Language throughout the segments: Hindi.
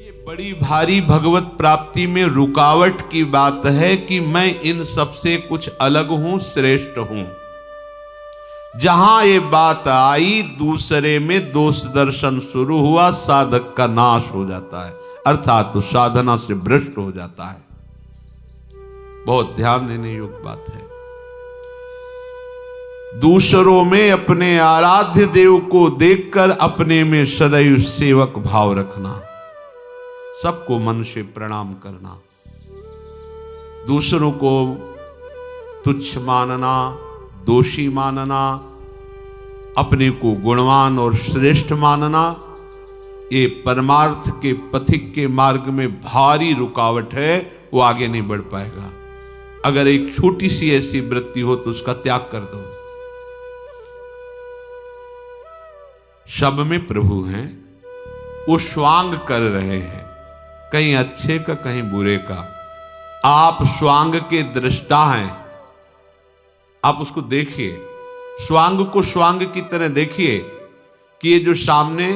ये बड़ी भारी भगवत प्राप्ति में रुकावट की बात है कि मैं इन सबसे कुछ अलग हूं, श्रेष्ठ हूं। जहां ये बात आई, दूसरे में दोष दर्शन शुरू हुआ, साधक का नाश हो जाता है, अर्थात तो साधना से भ्रष्ट हो जाता है। बहुत ध्यान देने योग्य बात है। दूसरों में अपने आराध्य देव को देखकर अपने में सदैव सेवक भाव रखना, सबको मन से प्रणाम करना, दूसरों को तुच्छ मानना, दोषी मानना, अपने को गुणवान और श्रेष्ठ मानना, ये परमार्थ के पथिक के मार्ग में भारी रुकावट है, वो आगे नहीं बढ़ पाएगा। अगर एक छोटी सी ऐसी वृत्ति हो तो उसका त्याग कर दो। शब में प्रभु हैं, वो स्वांग कर रहे हैं, कहीं अच्छे का कहीं बुरे का। आप स्वांग के दृष्टा हैं, आप उसको देखिए, स्वांग को स्वांग की तरह देखिए कि ये जो सामने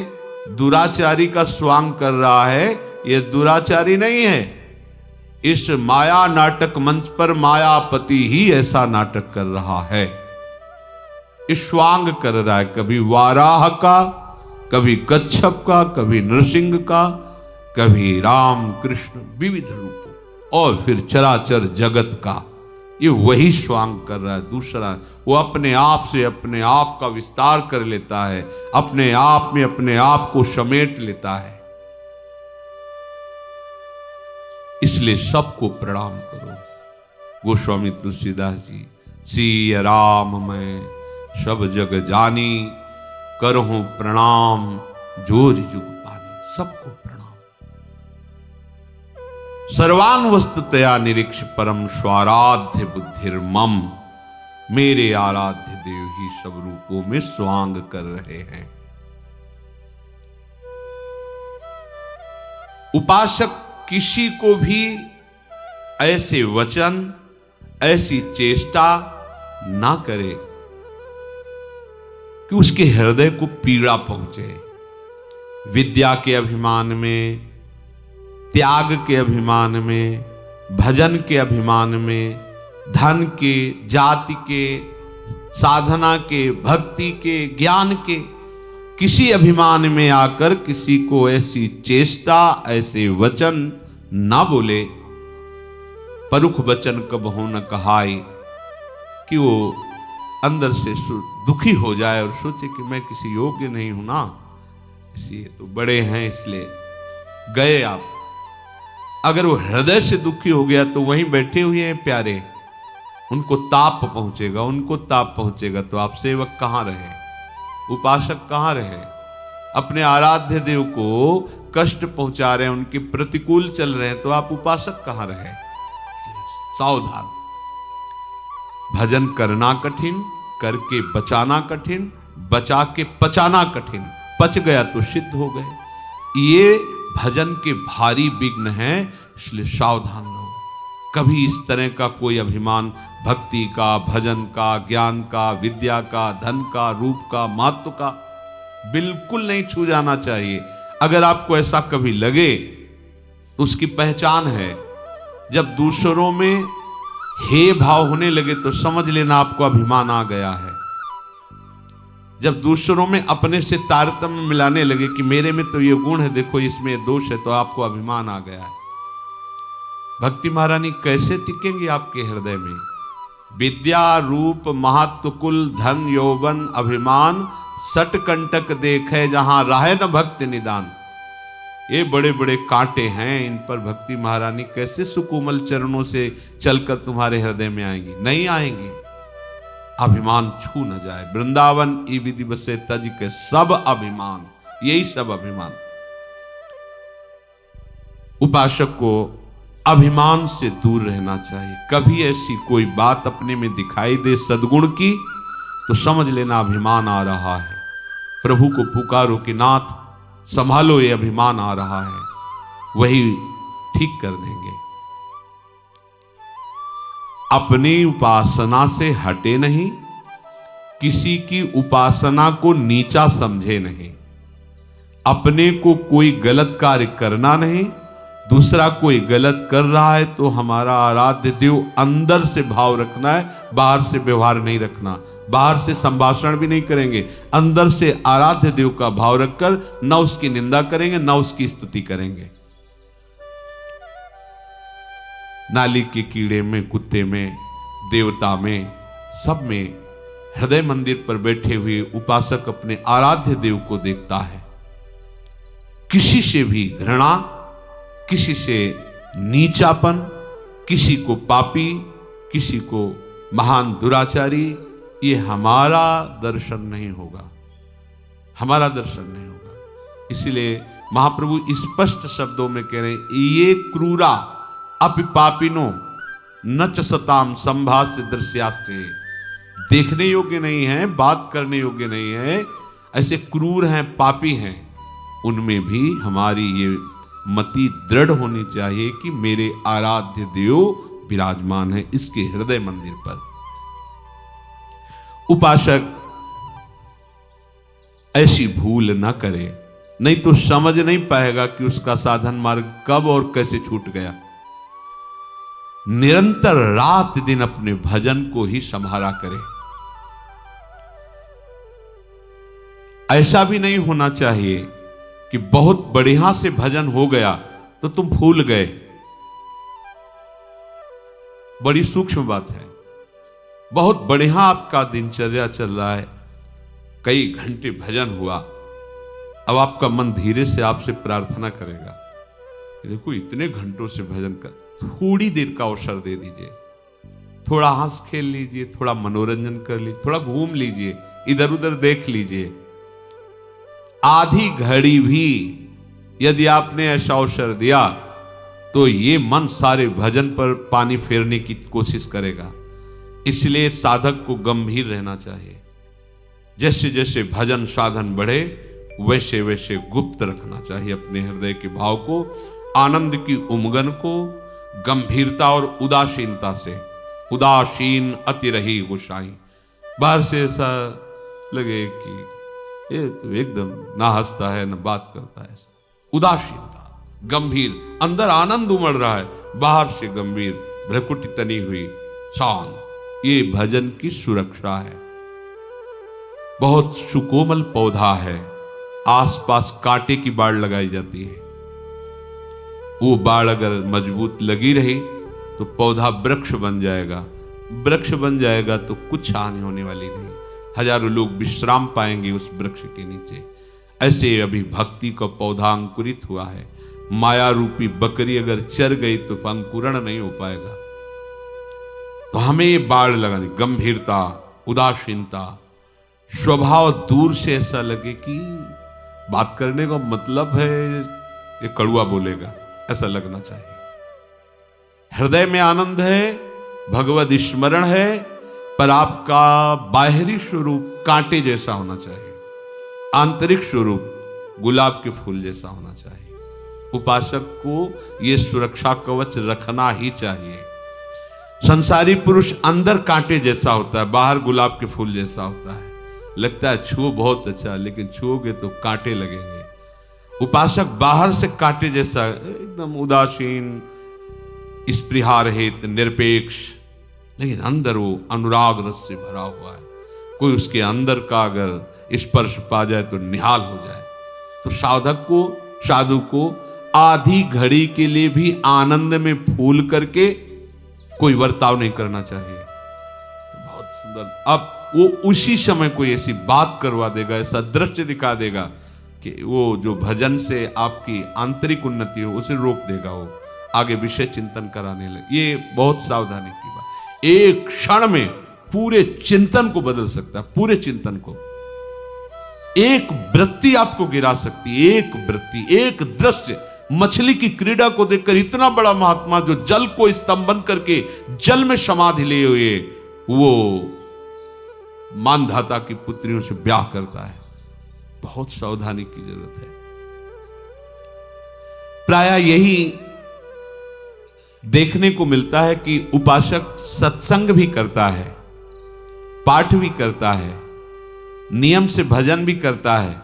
दुराचारी का स्वांग कर रहा है, ये दुराचारी नहीं है। इस माया नाटक मंच पर मायापति ही ऐसा नाटक कर रहा है, इस स्वांग कर रहा है, कभी वाराह का, कभी कच्छप का, कभी नृसिंह का, कभी राम कृष्ण विविध रूपों, और फिर चराचर जगत का। ये वही स्वांग कर रहा है। दूसरा, वो अपने आप से अपने आप का विस्तार कर लेता है, अपने आप में अपने आप को समेट लेता है। इसलिए सबको प्रणाम करो। गोस्वामी तुलसीदास जी, सिय राम मैं सब जग जानी, करहूं प्रणाम जोर जुग पानी। सबको प्रणाम। सर्वान वस्तुतया निरीक्ष परम स्वाराध्य बुद्धिर्मम। मेरे आराध्य देव ही सब रूपों में स्वांग कर रहे हैं। उपासक किसी को भी ऐसे वचन, ऐसी चेष्टा ना करे कि उसके हृदय को पीड़ा पहुंचे। विद्या के अभिमान में, त्याग के अभिमान में, भजन के अभिमान में, धन के, जाति के, साधना के, भक्ति के, ज्ञान के किसी अभिमान में आकर किसी को ऐसी चेष्टा, ऐसे वचन ना बोले। परुख वचन कबहु न कहाय, कि वो अंदर से दुखी हो जाए और सोचे कि मैं किसी योग्य नहीं हूं ना, इसलिए तो बड़े हैं इसलिए गए आप। अगर वो हृदय से दुखी हो गया तो वहीं बैठे हुए हैं प्यारे, उनको ताप पहुंचेगा, उनको ताप पहुंचेगा तो आप सेवक कहां रहे, उपासक कहां रहे। अपने आराध्य देव को कष्ट पहुंचा रहे हैं, उनके प्रतिकूल चल रहे हैं, तो आप उपासक कहां रहे। सावधान। भजन करना कठिन, करके बचाना कठिन, बचा के पचाना कठिन। पच गया तो सिद्ध हो गए। ये भजन के भारी विघ्न हैं, इसलिए सावधान रहो। कभी इस तरह का कोई अभिमान भक्ति का, भजन का, ज्ञान का, विद्या का, धन का, रूप का, महत्व का बिल्कुल नहीं छू जाना चाहिए। अगर आपको ऐसा कभी लगे तो उसकी पहचान है, जब दूसरों में हे भाव होने लगे तो समझ लेना आपको अभिमान आ गया है। जब दूसरों में अपने से तारतम्य मिलाने लगे कि मेरे में तो ये गुण है, देखो इसमें ये दोष है, तो आपको अभिमान आ गया है। भक्ति महारानी कैसे टिकेंगी आपके हृदय में। विद्या रूप महत्व कुल धन यौवन अभिमान सट कंटक देखे, जहां राहे न भक्ति निदान। ये बड़े बड़े कांटे हैं, इन पर भक्ति महारानी कैसे सुकोमल चरणों से चलकर तुम्हारे हृदय में आएंगी। नहीं आएंगी। अभिमान छू न जाए। वृंदावन ई विधि बसे तज के सब अभिमान, यही सब अभिमान। उपासक को अभिमान से दूर रहना चाहिए। कभी ऐसी कोई बात अपने में दिखाई दे सद्गुण की तो समझ लेना अभिमान आ रहा है। प्रभु को पुकारो कि नाथ संभालो, ये अभिमान आ रहा है, वही ठीक कर देंगे। अपनी उपासना से हटे नहीं, किसी की उपासना को नीचा समझे नहीं। अपने को कोई गलत कार्य करना नहीं, दूसरा कोई गलत कर रहा है तो हमारा आराध्य देव अंदर से भाव रखना है, बाहर से व्यवहार नहीं रखना, बाहर से संभाषण भी नहीं करेंगे, अंदर से आराध्य देव का भाव रखकर न उसकी निंदा करेंगे न उसकी स्तुति करेंगे। नाली के कीड़े में, कुत्ते में, देवता में, सब में हृदय मंदिर पर बैठे हुए उपासक अपने आराध्य देव को देखता है। किसी से भी घृणा, किसी से नीचापन, किसी को पापी, किसी को महान दुराचारी, ये हमारा दर्शन नहीं होगा, हमारा दर्शन नहीं होगा। इसलिए महाप्रभु स्पष्ट शब्दों में कह रहे हैं, ये क्रूरा अपि पापिनो न च सताम संभाष्य दृश्यास्ते, देखने योग्य नहीं है, बात करने योग्य नहीं है, ऐसे क्रूर हैं, पापी हैं, उनमें भी हमारी ये मति दृढ़ होनी चाहिए कि मेरे आराध्य देव विराजमान है इसके हृदय मंदिर पर। उपासक ऐसी भूल न करे, नहीं तो समझ नहीं पाएगा कि उसका साधन मार्ग कब और कैसे छूट गया। निरंतर रात दिन अपने भजन को ही संभाला करे। ऐसा भी नहीं होना चाहिए कि बहुत बढ़िया से भजन हो गया तो तुम भूल गए। बड़ी सूक्ष्म बात है। बहुत बढ़िया आपका दिनचर्या चल रहा है, कई घंटे भजन हुआ, अब आपका मन धीरे से आपसे प्रार्थना करेगा, देखो इतने घंटों से भजन कर, थोड़ी देर का अवसर दे दीजिए, थोड़ा हंस खेल लीजिए, थोड़ा मनोरंजन कर लीजिए, थोड़ा घूम लीजिए, इधर उधर देख लीजिए। आधी घड़ी भी यदि आपने ऐसा अवसर दिया तो ये मन सारे भजन पर पानी फेरने की कोशिश करेगा। इसलिए साधक को गंभीर रहना चाहिए। जैसे जैसे भजन साधन बढ़े वैसे वैसे गुप्त रखना चाहिए अपने हृदय के भाव को, आनंद की उमगन को गंभीरता और उदासीनता से। उदासीन अति रही गोसाई, बाहर से ऐसा लगे कि ये तो एकदम ना हंसता है ना बात करता है, उदासीनता, गंभीर, अंदर आनंद उमड़ रहा है, बाहर से गंभीर, भ्रकुटी तनी हुई, शांत। ये भजन की सुरक्षा है। बहुत सुकोमल पौधा है, आसपास कांटे की बाड़ लगाई जाती है, वो बाड़ अगर मजबूत लगी रही तो पौधा वृक्ष बन जाएगा, वृक्ष बन जाएगा तो कुछ हानि होने वाली नहीं, हजारों लोग विश्राम पाएंगे उस वृक्ष के नीचे। ऐसे अभी भक्ति का पौधा अंकुरित हुआ है, माया रूपी बकरी अगर चर गई तो अंकुरण नहीं हो पाएगा। तो हमें ये बाड़ लगानी, गंभीरता, उदासीनता, स्वभाव दूर से ऐसा लगे कि बात करने का मतलब है ये कड़ुआ बोलेगा, ऐसा लगना चाहिए। हृदय में आनंद है, भगवद स्मरण है, पर आपका बाहरी स्वरूप कांटे जैसा होना चाहिए, आंतरिक स्वरूप गुलाब के फूल जैसा होना चाहिए। उपासक को यह सुरक्षा कवच रखना ही चाहिए। संसारी पुरुष अंदर कांटे जैसा होता है, बाहर गुलाब के फूल जैसा होता है, लगता है छुओ बहुत अच्छा, लेकिन छुओगे तो कांटे लगेंगे। उपासक बाहर से कांटे जैसा एकदम उदासीन, स्पृहा रहित, निरपेक्ष, लेकिन अंदर वो अनुराग रस से भरा हुआ है। कोई उसके अंदर का अगर स्पर्श पा जाए तो निहाल हो जाए। तो साधक को, साधु को आधी घड़ी के लिए भी आनंद में फूल करके कोई बर्ताव नहीं करना चाहिए। बहुत सुंदर। अब वो उसी समय कोई ऐसी बात करवा देगा, ऐसा दृश्य दिखा देगा कि वो जो भजन से आपकी आंतरिक उन्नति हो उसे रोक देगा, वो आगे विषय चिंतन कराने लगे। ये बहुत सावधानी की बात। एक क्षण में पूरे चिंतन को बदल सकता है, पूरे चिंतन को। एक वृत्ति आपको गिरा सकती है, एक वृत्ति, एक दृश्य। मछली की क्रीड़ा को देखकर इतना बड़ा महात्मा जो जल को स्तंभन करके जल में समाधि लिए हुए वो मानधाता की पुत्रियों से ब्याह करता है। बहुत सावधानी की जरूरत है। प्रायः यही देखने को मिलता है कि उपासक सत्संग भी करता है, पाठ भी करता है, नियम से भजन भी करता है,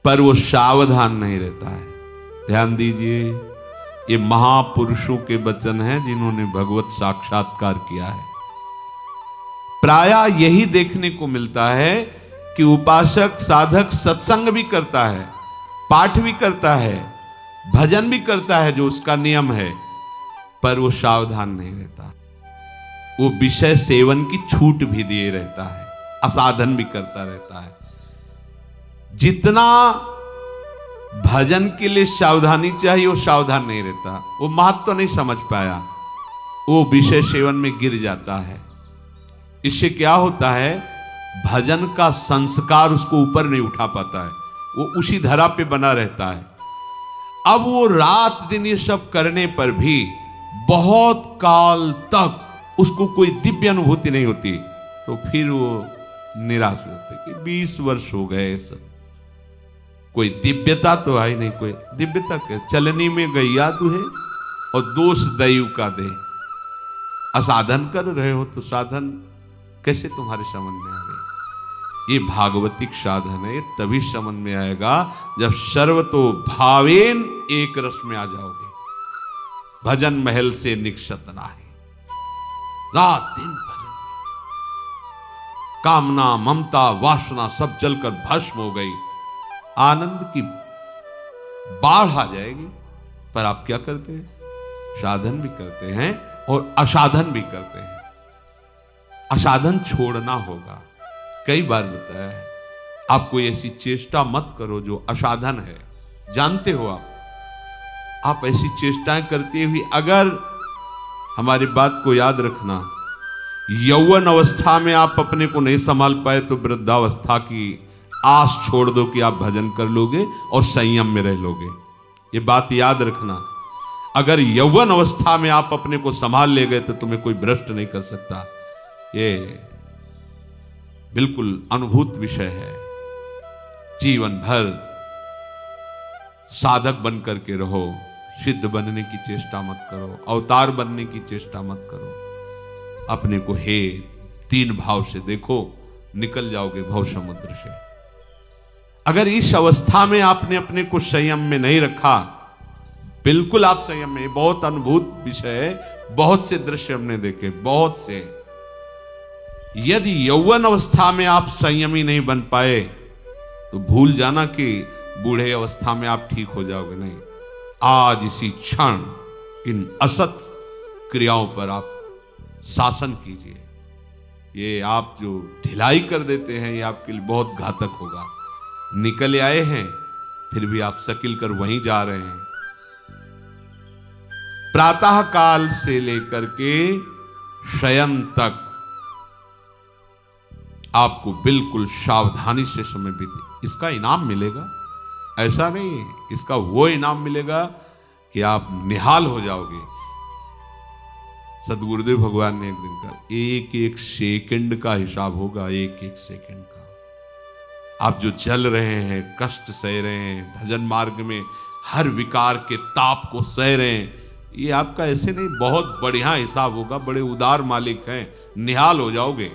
पर वो सावधान नहीं रहता है। ध्यान दीजिए, ये महापुरुषों के वचन हैं जिन्होंने भगवत साक्षात्कार किया है। प्रायः यही देखने को मिलता है कि उपासक साधक सत्संग भी करता है, पाठ भी करता है, भजन भी करता है जो उसका नियम है, पर वो सावधान नहीं रहता। वो विषय सेवन की छूट भी दिए रहता है, असाधन भी करता रहता है। जितना भजन के लिए सावधानी चाहिए वो सावधान नहीं रहता, वो महत्व तो नहीं समझ पाया, वो विषय सेवन में गिर जाता है। इससे क्या होता है, भजन का संस्कार उसको ऊपर नहीं उठा पाता है, वो उसी धरा पे बना रहता है। अब वो रात दिन ये सब करने पर भी बहुत काल तक उसको कोई दिव्य अनुभूति नहीं होती, तो फिर वो निराश होते कि 20 वर्ष हो गए, सब कोई दिव्यता तो आई नहीं। कोई दिव्यता कैसे, चलनी में गैया तू है और दोष दैव का दे। असाधन कर रहे हो तो साधन कैसे तुम्हारे समझ में आ गई? ये भागवतिक साधन है, तभी समझ में आएगा जब सर्वतो भावेन एक रस में आ जाओगे। भजन महल से निक्षत नाही, रात दिन भजन, कामना ममता वासना सब जलकर भस्म हो गई, आनंद की बाढ़ आ जाएगी। पर आप क्या करते हैं? साधन भी करते हैं और असाधन भी करते हैं। असाधन छोड़ना होगा। कई बार बताया है, आप कोई ऐसी चेष्टा मत करो जो असाधन है। जानते हो आप ऐसी चेष्टाएं करते हुए, अगर हमारी बात को याद रखना, यौवन अवस्था में आप अपने को नहीं संभाल पाए तो वृद्धावस्था की आस छोड़ दो कि आप भजन कर लोगे और संयम में रह लोगे। ये बात याद रखना। अगर यौवन अवस्था में आप अपने को संभाल ले गए तो तुम्हें कोई भ्रष्ट नहीं कर सकता। ये बिल्कुल अनुभूत विषय है। जीवन भर साधक बन करके रहो, सिद्ध बनने की चेष्टा मत करो, अवतार बनने की चेष्टा मत करो। अपने को हे तीन भाव से देखो, निकल जाओगे भव समुद्र से। अगर इस अवस्था में आपने अपने को संयम में नहीं रखा, बिल्कुल आप संयम में, बहुत अनुभूत विषय है, बहुत से दृश्य हमने देखे, बहुत से। यदि यौवन अवस्था में आप संयमी नहीं बन पाए तो भूल जाना कि बूढ़े अवस्था में आप ठीक हो जाओगे। नहीं, आज इसी क्षण इन असत क्रियाओं पर आप शासन कीजिए। ये आप जो ढिलाई कर देते हैं ये आपके लिए बहुत घातक होगा। निकल आए हैं फिर भी आप सकिल कर वहीं जा रहे हैं। प्रातः काल से लेकर के शयन तक आपको बिल्कुल सावधानी से समय बीते, इसका इनाम मिलेगा। ऐसा नहीं, इसका वो इनाम मिलेगा कि आप निहाल हो जाओगे। सदगुरुदेव भगवान ने एक दिन कहा, एक एक सेकंड का हिसाब होगा, एक एक सेकंड का। आप जो जल रहे हैं, कष्ट सह रहे हैं, भजन मार्ग में हर विकार के ताप को सह रहे हैं, ये आपका ऐसे नहीं, बहुत बढ़िया हिसाब होगा। बड़े उदार मालिक हैं, निहाल हो जाओगे।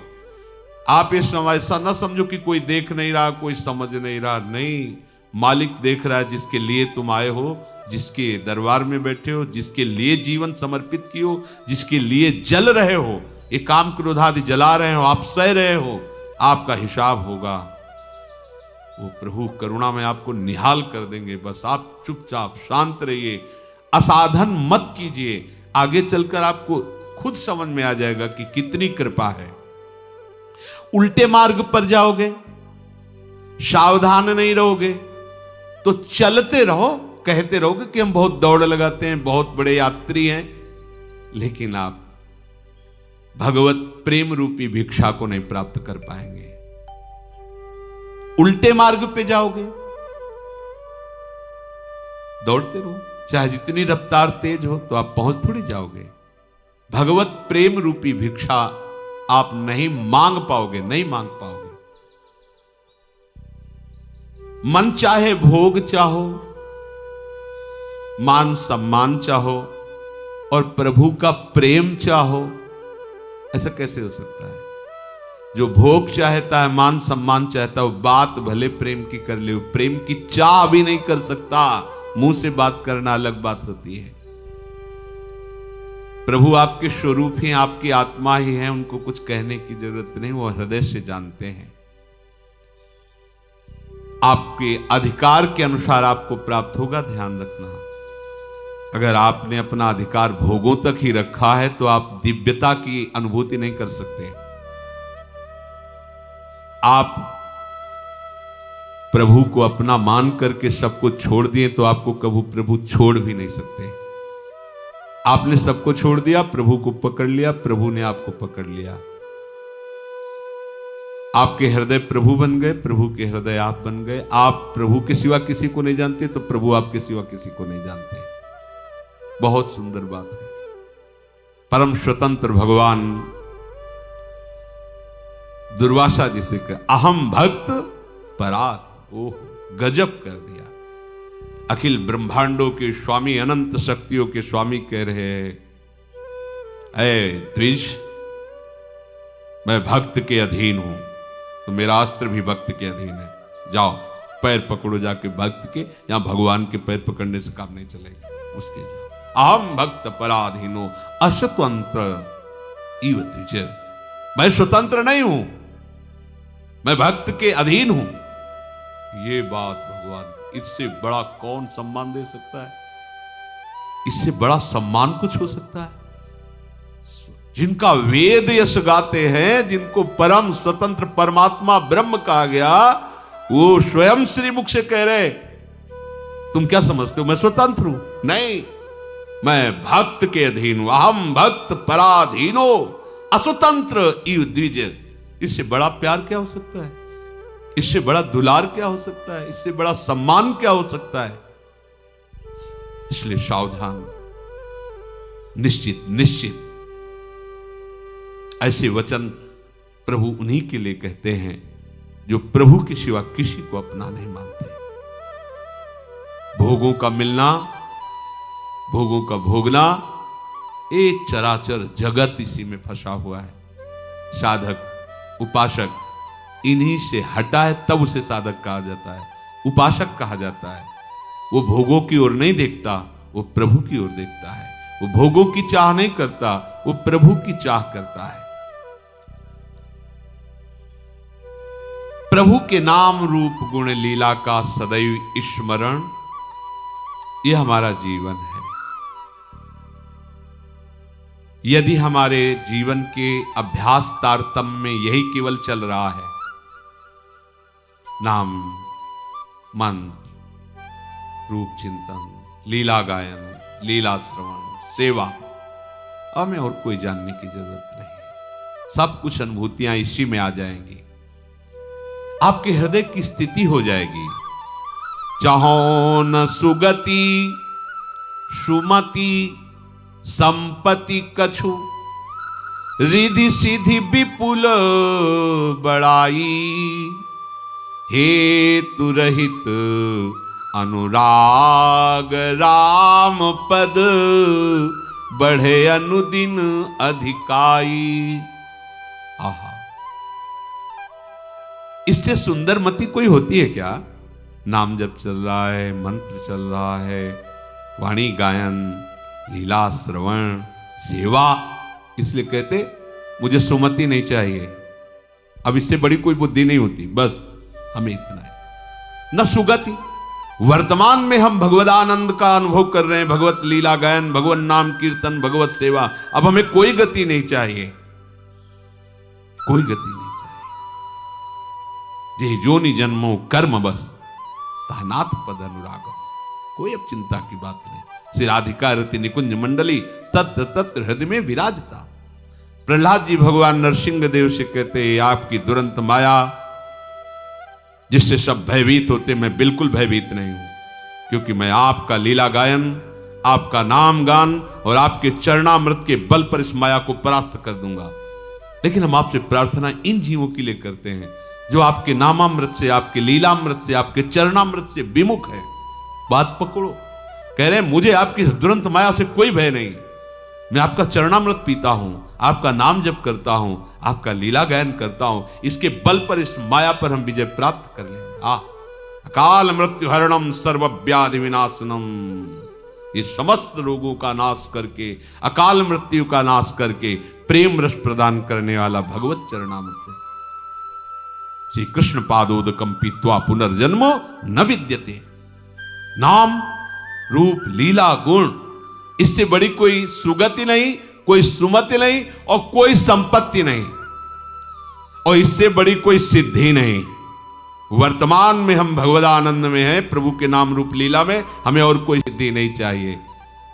आप ये ऐसा ना समझो कि कोई देख नहीं रहा, कोई समझ नहीं रहा। नहीं, मालिक देख रहा है, जिसके लिए तुम आए हो, जिसके दरबार में बैठे हो, जिसके लिए जीवन समर्पित किए हो, जिसके लिए जल रहे हो, ये काम क्रोध आदि जला रहे हो, आप सह रहे हो, आपका हिसाब होगा। वो प्रभु करुणा में आपको निहाल कर देंगे। बस आप चुपचाप शांत रहिए, असाधन मत कीजिए। आगे चलकर आपको खुद समझ में आ जाएगा कि कितनी कृपा है। उल्टे मार्ग पर जाओगे, सावधान नहीं रहोगे तो चलते रहो, कहते रहोगे कि हम बहुत दौड़ लगाते हैं, बहुत बड़े यात्री हैं, लेकिन आप भगवत प्रेम रूपी भिक्षा को नहीं प्राप्त कर पाएंगे। उल्टे मार्ग पे जाओगे, दौड़ते रहो, चाहे जितनी रफ्तार तेज हो, तो आप पहुंच थोड़ी जाओगे। भगवत प्रेम रूपी भिक्षा आप नहीं मांग पाओगे, नहीं मांग पाओगे। मन चाहे भोग चाहो, मान सम्मान चाहो और प्रभु का प्रेम चाहो, ऐसा कैसे हो सकता है? जो भोग चाहता है, मान सम्मान चाहता है, वो बात भले प्रेम की कर ले, प्रेम की चाह भी नहीं कर सकता। मुंह से बात करना अलग बात होती है। प्रभु आपके स्वरूप ही, आपकी आत्मा ही है, उनको कुछ कहने की जरूरत नहीं, वो हृदय से जानते हैं। आपके अधिकार के अनुसार आपको प्राप्त होगा, ध्यान रखना। अगर आपने अपना अधिकार भोगों तक ही रखा है तो आप दिव्यता की अनुभूति नहीं कर सकते। आप प्रभु को अपना मान करके सब कुछ छोड़ दिए तो आपको कभी प्रभु छोड़ भी नहीं सकते। आपने सबको छोड़ दिया, प्रभु को पकड़ लिया, प्रभु ने आपको पकड़ लिया। आपके हृदय प्रभु बन गए, प्रभु के हृदय आप बन गए। आप प्रभु के सिवा किसी को नहीं जानते तो प्रभु आपके सिवा किसी को नहीं जानते। बहुत सुंदर बात है। परम स्वतंत्र भगवान दुर्वासा जी से कह, अहम भक्त पराध। ओह, गजब कर दिया। अखिल ब्रह्मांडों के स्वामी, अनंत शक्तियों के स्वामी कह रहे हैं, ऐ द्विज, मैं भक्त के अधीन हूं, तो मेरा अस्त्र भी भक्त के अधीन है। जाओ पैर पकड़ो जाके भक्त के, यहां भगवान के पैर पकड़ने से काम नहीं चलेगा, उसके जाओ। अहम भक्त पराधीनो अस्वतंत्र इव द्विज। मैं स्वतंत्र नहीं हूं, मैं भक्त के अधीन हूं। ये बात भगवान, इससे बड़ा कौन सम्मान दे सकता है? इससे बड़ा सम्मान कुछ हो सकता है? जिनका वेद यश गाते हैं, जिनको परम स्वतंत्र परमात्मा ब्रह्म कहा गया, वो स्वयं श्रीमुख से कह रहे, तुम क्या समझते हो मैं स्वतंत्र हूं? नहीं, मैं भक्त के अधीन हूं। अहम भक्त पराधीनो अस्वतंत्र इव द्विज। इससे बड़ा प्यार क्या हो सकता है? इससे बड़ा दुलार क्या हो सकता है? इससे बड़ा सम्मान क्या हो सकता है? इसलिए सावधान, निश्चित निश्चित ऐसे वचन प्रभु उन्हीं के लिए कहते हैं जो प्रभु के सिवा किसी को अपना नहीं मानते। भोगों का मिलना, भोगों का भोगना, एक चराचर जगत इसी में फंसा हुआ है। साधक उपासक इन्हीं से हटा है, तब उसे साधक कहा जाता है, उपासक कहा जाता है। वो भोगों की ओर नहीं देखता, वो प्रभु की ओर देखता है। वो भोगों की चाह नहीं करता, वो प्रभु की चाह करता है। प्रभु के नाम रूप गुण लीला का सदैव स्मरण, यह हमारा जीवन है। यदि हमारे जीवन के अभ्यास तारतम्य में यही केवल चल रहा है, नाम, मंत्र, रूप चिंतन, लीला गायन, लीला श्रवण, सेवा, हमें और कोई जानने की जरूरत नहीं। सब कुछ अनुभूतियां इसी में आ जाएंगी। आपके हृदय की स्थिति हो जाएगी, चाहो न सुगति सुमति संपत्ति कछु, रिधि सिधि विपुल बड़ाई, हेतु रहित अनुराग राम पद, बढ़े अनुदिन अधिकाई। आहा, इससे सुंदर मति कोई होती है क्या? नाम जप चल रहा है, मंत्र चल रहा है, वाणी गायन, लीला श्रवण, सेवा, इसलिए कहते मुझे सुमति नहीं चाहिए। अब इससे बड़ी कोई बुद्धि नहीं होती, बस हमें इतना है। न सुगति, वर्तमान में हम भगवदानंद का अनुभव कर रहे हैं, भगवत लीला गायन, भगवत नाम कीर्तन, भगवत सेवा, अब हमें कोई गति नहीं चाहिए, कोई गति नहीं चाहिए। जे जोनि जन्मो कर्म बस, तानाथ पद अनुराग, कोई अब चिंता की बात नहीं। श्री राधिका रति निकुंज मंडली तत् तत् हृदय में विराजता। प्रहलाद जी भगवान नरसिंह देव से कहते, आपकी दुरंत माया जिससे सब भयभीत होते, मैं बिल्कुल भयभीत नहीं हूं, क्योंकि मैं आपका लीला गायन, आपका नाम गान और आपके चरणामृत के बल पर इस माया को परास्त कर दूंगा। लेकिन हम आपसे प्रार्थना इन जीवों के लिए करते हैं जो आपके नामामृत से, आपके लीलामृत से, आपके चरणामृत से विमुख है। बात पकड़ो। कह रहे हैं मुझे आपकी दुरंत माया से कोई भय नहीं, मैं आपका चरणामृत पीता हूं, आपका नाम जप करता हूं, आपका लीला गायन करता हूं, इसके बल पर, इस माया पर हम विजय प्राप्त कर लेंगे। अकाल मृत्यु हरणम सर्व व्याधि विनाशनम, ये समस्त रोगों का नाश करके, अकाल मृत्यु का नाश करके प्रेम रस प्रदान करने वाला भगवत चरणामृत है। श्री कृष्ण पादोदकम पीत्वा पुनर्जन्मो न विद्यते। नाम रूप लीला गुण, इससे बड़ी कोई सुगति नहीं, कोई सुमति नहीं और कोई संपत्ति नहीं, और इससे बड़ी कोई सिद्धि नहीं। वर्तमान में हम भगवदानंद में हैं, प्रभु के नाम रूप लीला में, हमें और कोई सिद्धि नहीं चाहिए।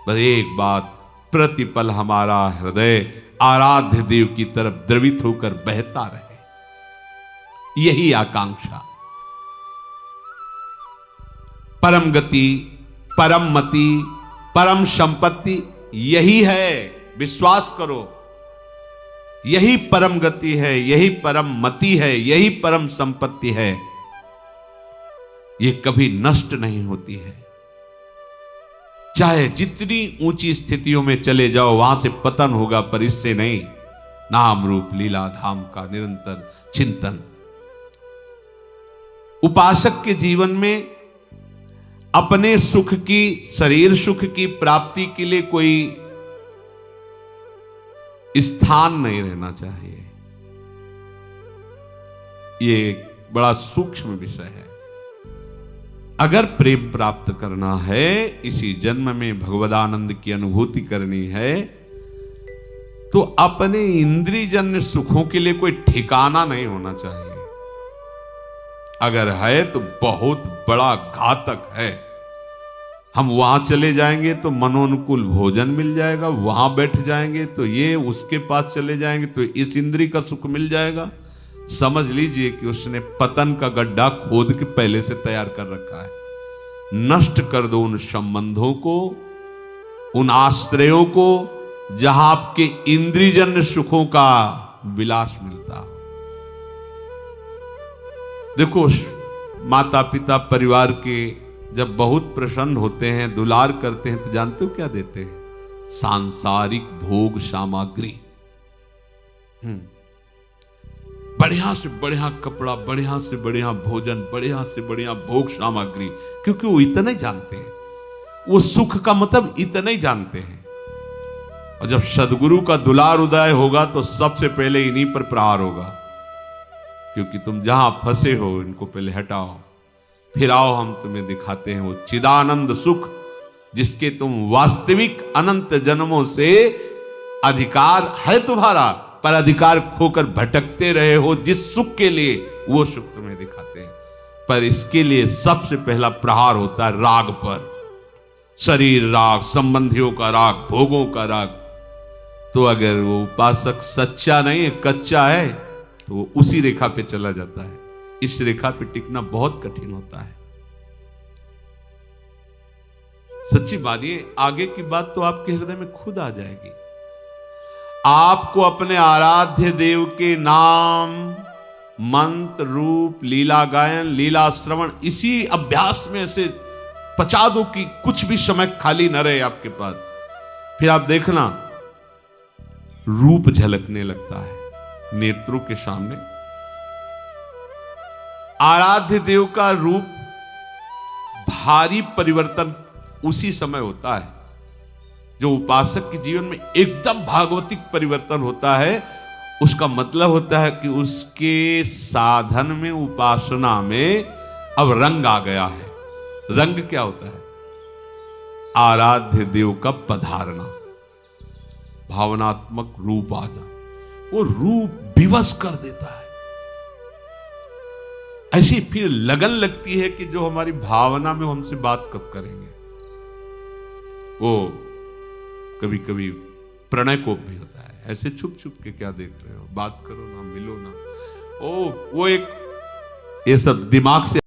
बस एक बात, प्रतिपल हमारा हृदय आराध्य देव की तरफ द्रवित होकर बहता रहे, यही आकांक्षा। परम गति, परम मति, परम संपत्ति यही है, विश्वास करो। यही परम गति है, यही परम मति है, यही परम संपत्ति है। ये कभी नष्ट नहीं होती है। चाहे जितनी ऊंची स्थितियों में चले जाओ, वहां से पतन होगा, पर इससे नहीं। नाम रूप लीला धाम का निरंतर चिंतन। उपासक के जीवन में अपने सुख की, शरीर सुख की प्राप्ति के लिए कोई स्थान नहीं रहना चाहिए। ये बड़ा सूक्ष्म विषय है। अगर प्रेम प्राप्त करना है, इसी जन्म में भगवदानंद की अनुभूति करनी है, तो अपने इंद्रियजन्य सुखों के लिए कोई ठिकाना नहीं होना चाहिए। अगर है तो बहुत बड़ा घातक है। हम वहां चले जाएंगे तो मनोनुकूल भोजन मिल जाएगा, वहां बैठ जाएंगे तो ये, उसके पास चले जाएंगे तो इस इंद्रिय का सुख मिल जाएगा। समझ लीजिए कि उसने पतन का गड्ढा खोद के पहले से तैयार कर रखा है। नष्ट कर दो उन संबंधों को, उन आश्रयों को, जहां आपके इंद्रियजन्य सुखों का विलास मिलता हो। देखो, माता पिता परिवार के जब बहुत प्रसन्न होते हैं, दुलार करते हैं, तो जानते हो क्या देते हैं? सांसारिक भोग सामग्री। बढ़िया से बढ़िया कपड़ा, बढ़िया से बढ़िया भोजन, बढ़िया से बढ़िया भोग सामग्री, क्योंकि वो इतना ही जानते हैं, वो सुख का मतलब इतना ही जानते हैं। और जब सदगुरु का दुलार उदय होगा तो सबसे पहले इन्हीं पर प्रहार होगा, क्योंकि तुम जहां फंसे हो इनको पहले हटाओ, फिर आओ हम तुम्हें दिखाते हैं वो चिदानंद सुख, जिसके तुम वास्तविक अनंत जन्मों से अधिकार है तुम्हारा, पर अधिकार खोकर भटकते रहे हो। जिस सुख के लिए, वो सुख तुम्हें दिखाते हैं। पर इसके लिए सबसे पहला प्रहार होता है राग पर। शरीर राग, संबंधियों का राग, भोगों का राग। तो अगर वो उपासक सच्चा नहीं है, कच्चा है, तो वो उसी रेखा पे चला जाता है। इस रेखा पे टिकना बहुत कठिन होता है। सच्ची मानिए, आगे की बात तो आपके हृदय में खुद आ जाएगी। आपको अपने आराध्य देव के नाम, मंत्र, रूप, लीला गायन, लीला श्रवण, इसी अभ्यास में से पचा दो कि कुछ भी समय खाली न रहे आपके पास। फिर आप देखना, रूप झलकने लगता है नेत्रों के सामने। आराध्य देव का रूप भारी परिवर्तन उसी समय होता है। जो उपासक के जीवन में एकदम भागवतिक परिवर्तन होता है, उसका मतलब होता है कि उसके साधन में, उपासना में अब रंग आ गया है। रंग क्या होता है? आराध्य देव का पधारना, भावनात्मक रूप आ जा, वो रूप विवश कर देता है। ऐसी फिर लगन लगती है कि जो हमारी भावना में हमसे बात कब करेंगे। वो कभी कभी प्रणय कोप भी होता है, ऐसे छुप छुप के क्या देख रहे हो, बात करो ना, मिलो ना। वो एक, ये सब दिमाग से